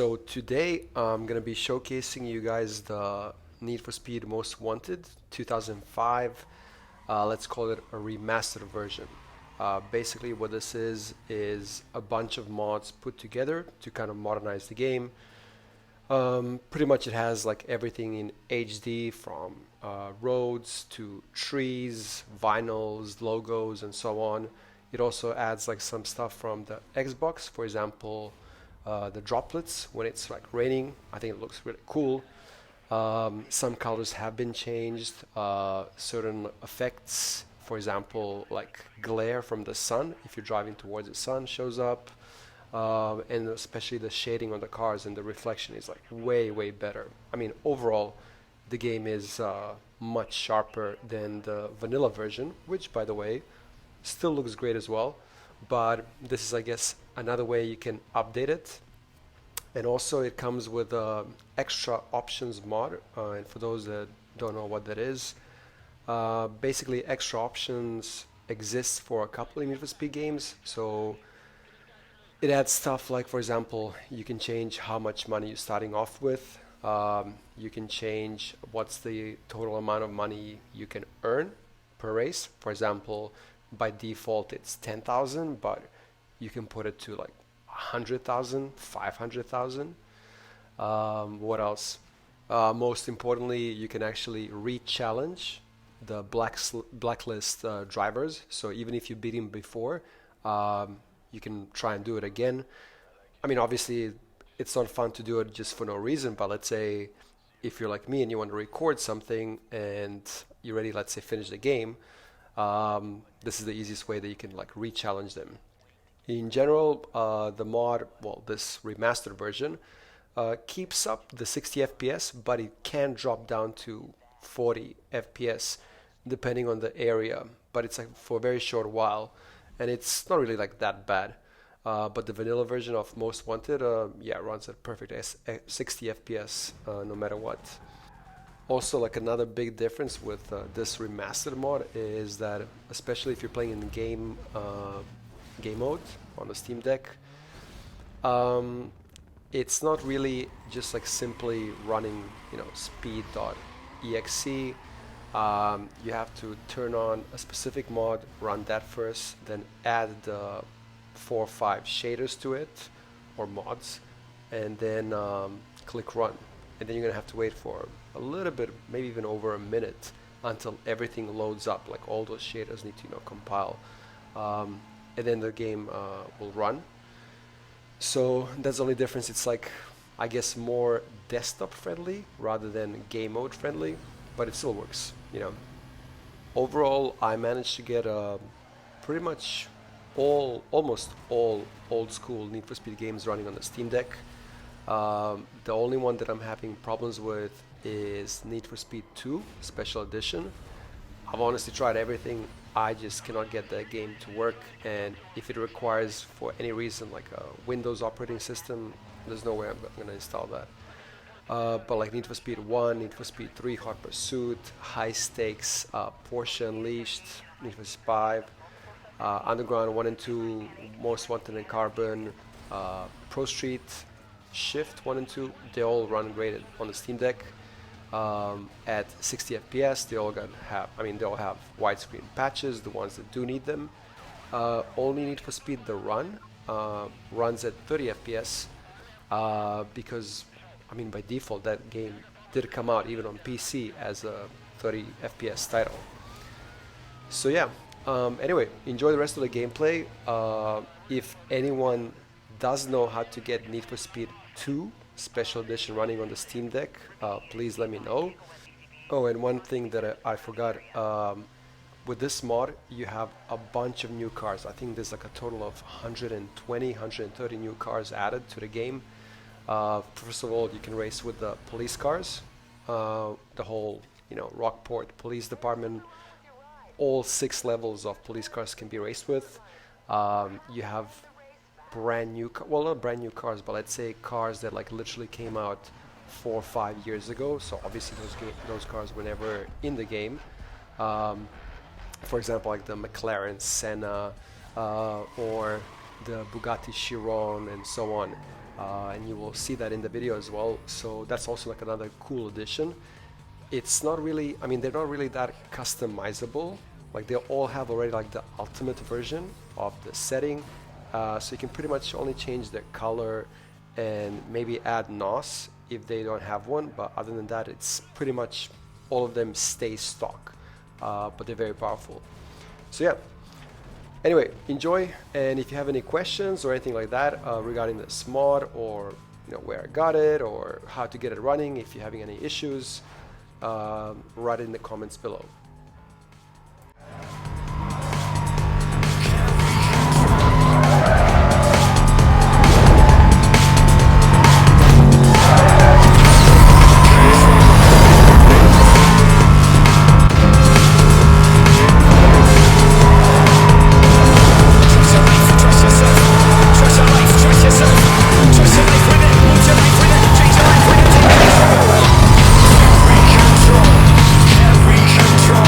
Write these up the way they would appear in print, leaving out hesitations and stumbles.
So today I'm gonna be showcasing you guys the Need for Speed Most Wanted 2005. Let's call it a remastered version. Basically what this is a bunch of mods put together to kind of modernize the game. Pretty much it has like everything in HD from roads to trees, vinyls, logos, and so on. It also adds like some stuff from the Xbox, for example, the droplets when it's like raining. I think it looks really cool. Some colors have been changed. Certain effects, for example, like glare from the sun, if you're driving towards the sun, shows up. And especially the shading on the cars and the reflection is like way better. I mean, overall, the game is much sharper than the vanilla version, which, by the way, still looks great as well. But this is, I guess, another way you can update it. And also, it comes with extra options mod. And for those that don't know what that is, basically, extra options exist for a couple of Need for Speed games. So it adds stuff like, for example, you can change how much money you're starting off with. You can change what's the total amount of money you can earn per race. For example, by default it's 10,000, but you can put it to like 100,000, 500,000. What else? Most importantly, you can actually re-challenge the blacklist drivers. So even if you beat him before, you can try and do it again. I mean, obviously, it's not fun to do it just for no reason, but let's say if you're like me and you want to record something and you already, let's say, finish the game, this is the easiest way that you can like re-challenge them. In general, the mod, well, this remastered version, keeps up the 60 FPS, but it can drop down to 40 FPS depending on the area, but it's like for a very short while. And it's not really like that bad. But the vanilla version of Most Wanted, yeah, runs at perfect 60 FPS no matter what. Also, like another big difference with this remastered mod is that, especially if you're playing in game mode on the Steam Deck, it's not really just like simply running, speed.exe. You have to turn on a specific mod, run that first, then add the 4 or 5 shaders to it, or mods, and then click run. And then you're gonna have to wait for a little bit, maybe even over a minute, until everything loads up, like all those shaders need to compile. And then the game will run. So that's the only difference. It's like, I guess, more desktop friendly rather than game mode friendly, but it still works. Overall, I managed to get pretty much almost all old school Need for Speed games running on the Steam Deck. The only one that I'm having problems with is Need for Speed 2 Special Edition. I've honestly tried everything. I just cannot get the game to work, and if it requires for any reason like a Windows operating system, there's no way I'm gonna install that. But like Need for Speed 1, Need for Speed 3, Hot Pursuit, High Stakes, Porsche Unleashed, Need for Speed 5, Underground 1 and 2, Most Wanted and Carbon, Pro Street, Shift 1 and 2, they all run great on the Steam Deck at 60 FPS. They all have widescreen patches, the ones that do need them. Only Need for Speed The Run runs at 30 FPS because by default, that game did come out even on PC as a 30 FPS title. So yeah, anyway, enjoy the rest of the gameplay. If anyone does know how to get Need for Speed 2 Special Edition running on the Steam Deck, please let me know. Oh, and one thing that I forgot, with this mod, you have a bunch of new cars. I think there's like a total of 120, 130 new cars added to the game. First of all, you can race with the police cars, the whole, Rockport Police Department. All 6 levels of police cars can be raced with. You have brand new, well, not brand new cars, but let's say cars that like literally came out 4 or 5 years ago. So obviously those cars were never in the game. For example, like the McLaren Senna or the Bugatti Chiron and so on. and you will see that in the video as well. So that's also like another cool addition. It's not really, I mean, they're not really that customizable. Like they all have already like the ultimate version of the setting. So you can pretty much only change the color and maybe add NOS if they don't have one. But other than that, it's pretty much all of them stay stock, but they're very powerful. So yeah, anyway, enjoy. And if you have any questions or anything like that regarding this mod, or where I got it or how to get it running, if you're having any issues, write it in the comments below. Control.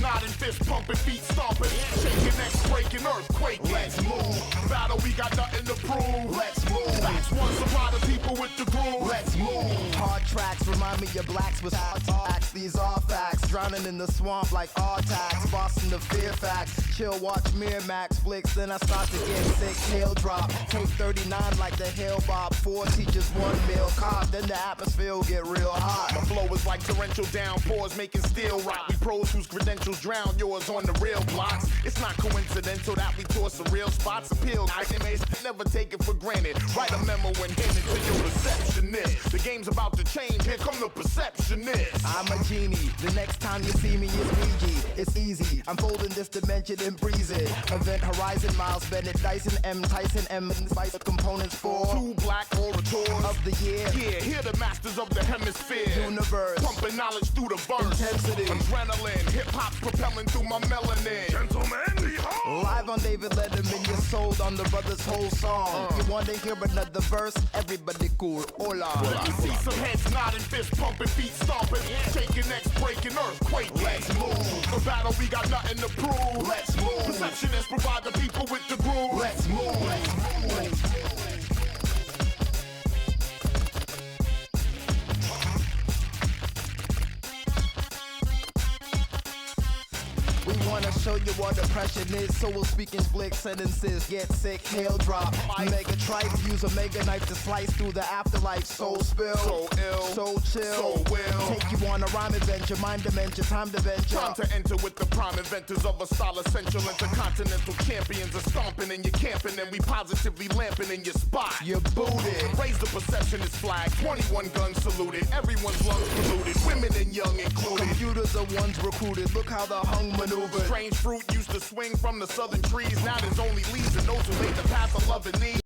nodding, fist pumping, feet stomping, shaking necks, breaking, earthquaking. Let's move. Battle, we got nothing to prove. Let's move. Facts one, supply the people with the groove. Let's move. Hard tracks remind me of blacks with hard facts. These are facts. Drowning in the swamp like R-Tax. Boston the fear facts. Chill, watch Miramax flicks. Then I start to get sick. Hail drop. Take 39 like the Hail Bob. 4 teachers, 1 meal cop. Then the atmosphere will get real hot. My flow is like torrential downpours making steel rock. We pros whose credentials drown yours on the real blocks. It's not coincidental that we tour some real spots. Appeal, I can never take it for granted. Write a memo and hand it to your receptionist. The game's about to change, here come the perceptionist. I'm a genie, the next time you see me is Ouija. It's easy, I'm folding this dimension and breezing. Event Horizon, Miles Bennett, Dyson, M, Tyson, M, spice the components for 2 black orators of the year. Yeah, here the masters of the hemisphere. Universe, pumping knowledge through the verse. Intensity, adrenaline, hip-hop's propelling through my melanin. Gentlemen, behold. Live on David Letterman, you're sold on the brother's whole song. You want to hear another verse? Everybody cool, hola. Let me see some heads nodding, fist pumping, feet stomping, shaking necks, breaking, earthquaking. Let's move. For battle, we got nothing to prove. Let's move. Perceptionists provide the people with the groove. Let's move. Let's move. Let's move. We wanna show you what oppression is, so we'll speak in split sentences. Get sick, hail drop, mega tripe, use a mega knife to slice through the afterlife. Soul spill, so ill, so chill, so will take you on a rhyme adventure, mind dimension, time to venture. Time to enter with the prime inventors of a style essential. Intercontinental champions are stomping and you're camping, and we positively lamping in your spot. You're booted. Raise the perceptionist flag, 21 guns saluted, everyone's lungs polluted, women and young included. Computers are ones recruited, look how the hung maneuver. Strange fruit used to swing from the southern trees. Now there's only leaves and those who laid the path of love and need.